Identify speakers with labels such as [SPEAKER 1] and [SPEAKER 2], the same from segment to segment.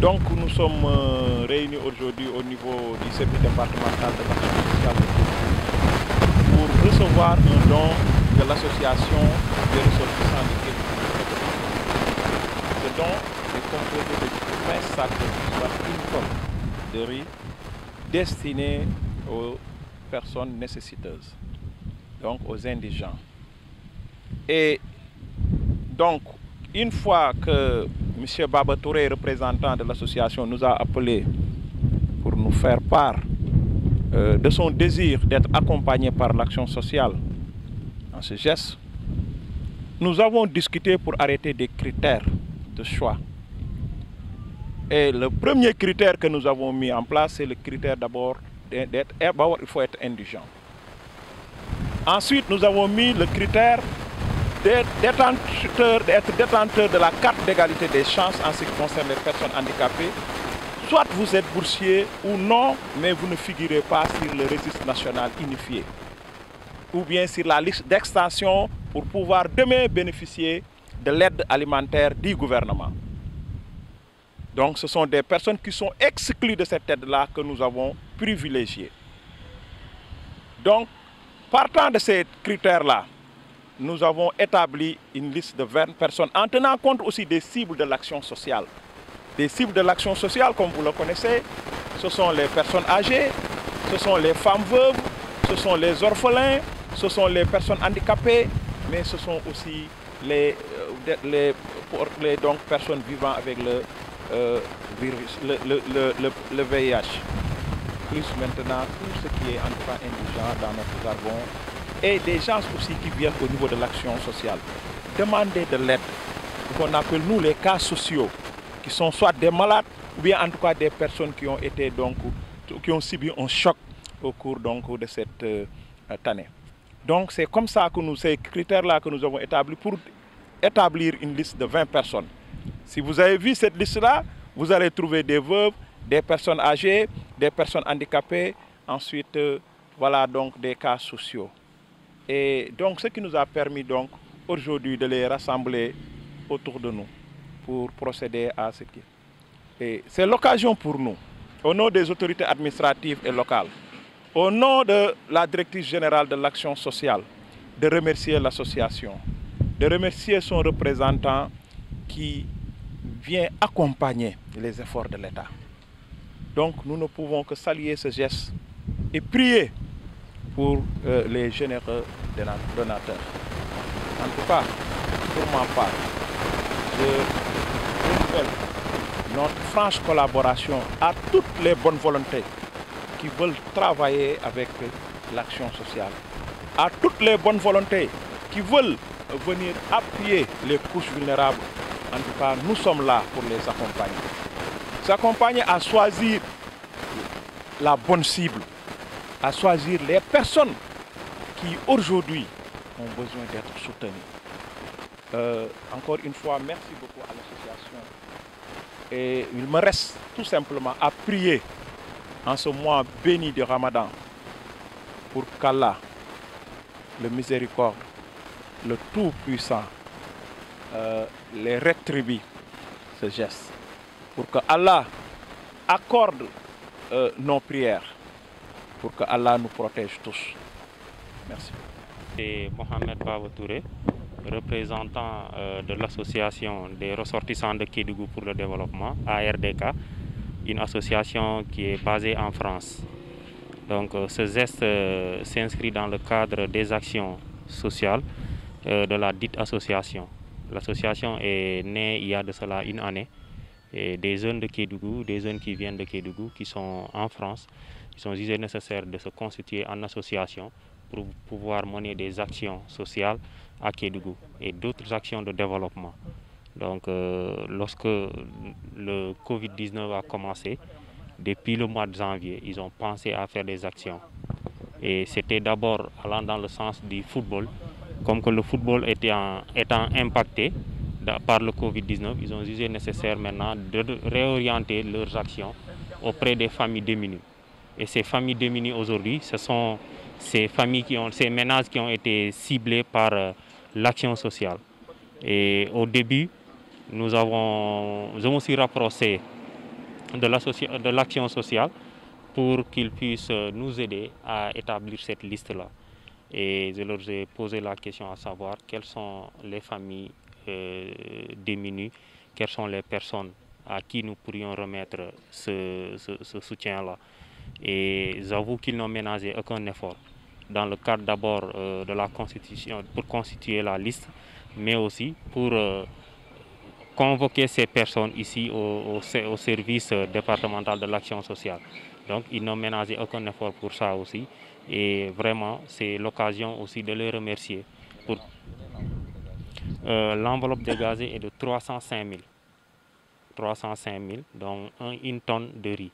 [SPEAKER 1] Donc nous sommes réunis aujourd'hui au niveau du service départemental de l'action sociale pour recevoir un don de l'association des ressortissants de Kédougou. Ce don est composé de 20 sacs, soit une tonne de riz destinés aux personnes nécessiteuses, donc aux indigents. Et donc, une fois que M. Baba Touré, représentant de l'association, nous a appelés pour nous faire part de son désir d'être accompagné par l'action sociale dans ce geste, nous avons discuté pour arrêter des critères de choix. Et le premier critère que nous avons mis en place, c'est le critère d'abord il faut être indigent. Ensuite, nous avons mis le critère d'être détenteur de la carte d'égalité des chances en ce qui concerne les personnes handicapées. Soit vous êtes boursier ou non, mais vous ne figurez pas sur le registre national unifié. Ou bien sur la liste d'extension pour pouvoir demain bénéficier de l'aide alimentaire du gouvernement. Donc ce sont des personnes qui sont exclues de cette aide-là que nous avons privilégiées. Donc, partant de ces critères-là, nous avons établi une liste de 20 personnes en tenant compte aussi des cibles de l'action sociale. Les cibles de l'action sociale, comme vous le connaissez, ce sont les personnes âgées, ce sont les femmes veuves, ce sont les orphelins, ce sont les personnes handicapées, mais ce sont aussi les personnes vivant avec le VIH. Plus maintenant tout ce qui est en tout cas indigent dans notre jargon, et des gens aussi qui viennent au niveau de l'action sociale demander de l'aide, qu'on appelle nous les cas sociaux, qui sont soit des malades ou bien en tout cas des personnes qui ont été qui ont subi un choc au cours de cette année. Donc c'est comme ça que ces critères-là que nous avons établis pour établir une liste de 20 personnes. Si vous avez vu cette liste-là, vous allez trouver des veuves, des personnes âgées, des personnes handicapées, ensuite voilà donc des cas sociaux. Et donc ce qui nous a permis donc aujourd'hui de les rassembler autour de nous pour procéder à ce qui. Et c'est l'occasion pour nous, au nom des autorités administratives et locales, au nom de la directrice générale de l'action sociale, de remercier l'association, de remercier son représentant qui vient accompagner les efforts de l'État. Donc nous ne pouvons que saluer ce geste et prier pour les généreux donateurs. En tout cas, pour ma part, je renouvelle notre franche collaboration à toutes les bonnes volontés qui veulent travailler avec l'action sociale, à toutes les bonnes volontés qui veulent venir appuyer les couches vulnérables. En tout cas, nous sommes là pour les accompagner. S'accompagner à choisir la bonne cible, à choisir les personnes qui aujourd'hui ont besoin d'être soutenues. Encore une fois, merci beaucoup à l'association. Et il me reste tout simplement à prier en ce mois béni de Ramadan pour qu'Allah, le miséricorde, le Tout-Puissant, les rétribue ce geste. Pour que Allah accorde nos prières, pour que Allah nous protège tous. Merci.
[SPEAKER 2] C'est Mohamed Baba Touré, représentant de l'association des ressortissants de Kédougou pour le développement, ARDK, une association qui est basée en France. Donc ce geste s'inscrit dans le cadre des actions sociales de la dite association. L'association est née il y a de cela une année. Et des jeunes de Kédougou, des jeunes qui viennent de Kédougou, qui sont en France, ils ont jugé nécessaire de se constituer en association pour pouvoir mener des actions sociales à Kédougou et d'autres actions de développement. Donc lorsque le Covid-19 a commencé, depuis le mois de janvier, ils ont pensé à faire des actions. Et c'était d'abord allant dans le sens du football, comme que le football étant impacté par le Covid-19, ils ont jugé nécessaire maintenant de réorienter leurs actions auprès des familles démunies. Et ces familles démunies aujourd'hui, ce sont ces ménages qui ont été ciblés par l'action sociale. Et au début, je me suis rapproché de l'action sociale pour qu'ils puissent nous aider à établir cette liste-là. Et je leur ai posé la question à savoir quelles sont les familles démunies, quelles sont les personnes à qui nous pourrions remettre ce soutien-là. Et j'avoue qu'ils n'ont ménagé aucun effort dans le cadre d'abord de la constitution, pour constituer la liste, mais aussi pour convoquer ces personnes ici au service départemental de l'action sociale. Donc ils n'ont ménagé aucun effort pour ça aussi. Et vraiment, c'est l'occasion aussi de les remercier. L'enveloppe dégagée est de 305 000. 305 000, donc une tonne de riz.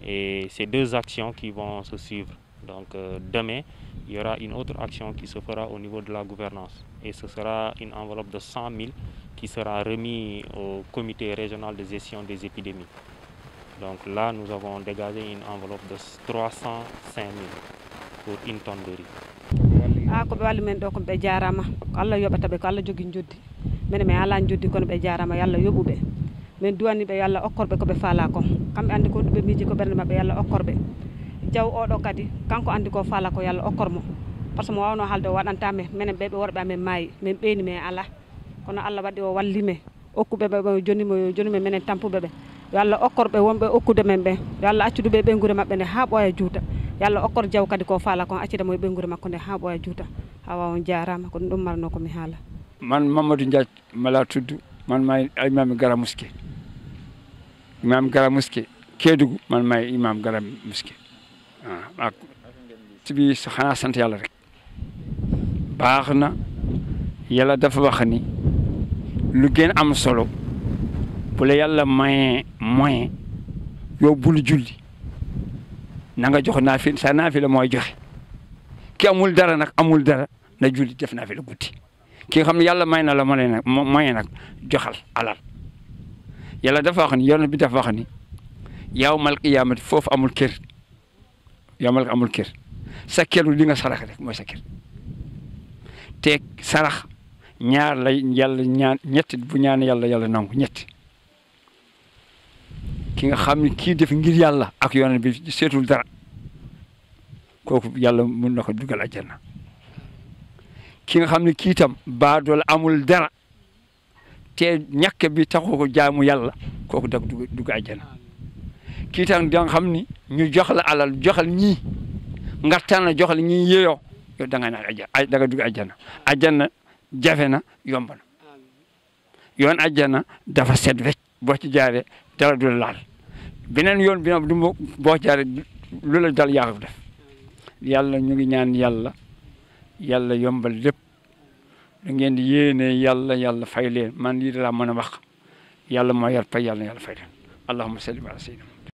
[SPEAKER 2] Et c'est deux actions qui vont se suivre. Donc demain, il y aura une autre action qui se fera au niveau de la gouvernance. Et ce sera une enveloppe de 100 000 qui sera remise au comité régional de gestion des épidémies. Donc là, nous avons dégagé une enveloppe de 305 000 pour une tonne de riz.
[SPEAKER 3] Ko ɓe walli men ɗo ko ɓe jarama ko Allah yoɓata ɓe ko Allah jogui joddi minen mi ala joddi kono ɓe jarama yo Allah yoɓuɓe min duwani ɓe yo Allah okkorɓe koɓe faala ko kamɓe andi ko ɗuɓe miiji ko ɓerde mabɓe yo Allah okkorɓe jaw oɗo kadi kanko andi ko faala ko yo Allah okkormo par ce que mo wawno haalde o waɗantame minen ɓe worɓe amen maayi min ɓeyni men ala kono Allah waɗi o wallime okkuɓe ɓe jonimi minen tampuɓe ɓe yo Allah okkorɓe wonɓe okkude men ɓe yo Allah accuduɓe ɓenguure mabɓe nde ha ɓooya juuta yo Allah okkor jaw kadi ko faala kon accidamo e ɓenguure makko nde ha ɓooya juuta hawa on jarama ko ɗum marno komi haala
[SPEAKER 4] man Mamadou Ndiaye mala tuddu man may imam Gara Mosquée imam Gara Mosquée Kédougou man may imam Gara Mosquée ak bi xanaa sant yàlla rek baax na yàlla dafa wax ni lu gën am solo bu la yàlla maye moyen yow bul julli na nga jox naafila sa naafila mooy joxe ki amul dara nag amul dara na julli def naafila guddi ki nga xam ne yàlla may na la moyen nag joxal alal yàlla dafa wax ni yoon bi dafa wax ni yawmal qiyaamati foofu amul kër yawmal amul kër sa kër li nga sarax rek mooy sa kër te sarax ñaar lay yàlla ñaan ñett bu ñaan yàlla nangu ñett ki nga xam ne kii def ngir yàlla ak yoon bi seetul dara kooku yàlla mun na ko dugal àjjana ki nga xam ne kii tam baadool amul dara te ñàkk bi taxu ko jaamu yàlla kooku da dugg àjjana kii tam da nga xam ni ñu jox la alal joxal ñii nga tànn joxal ñii yeyoo yow da nga naan àjjana da nga dugg àjjana àjjana jafe na yomb na yoon àjjana dafa set wecc boo ci jaaree dara du la laal beneen yoon bi nag du boo jaaree lu la dal yaa ko def yàlla ñu ngi ñaan yàlla yombal lépp da ngeen di yéene yàlla fay leen man lii da laa mën a wax yàlla moo yar fay yàlla fay leen allahumma salli ala sayyidina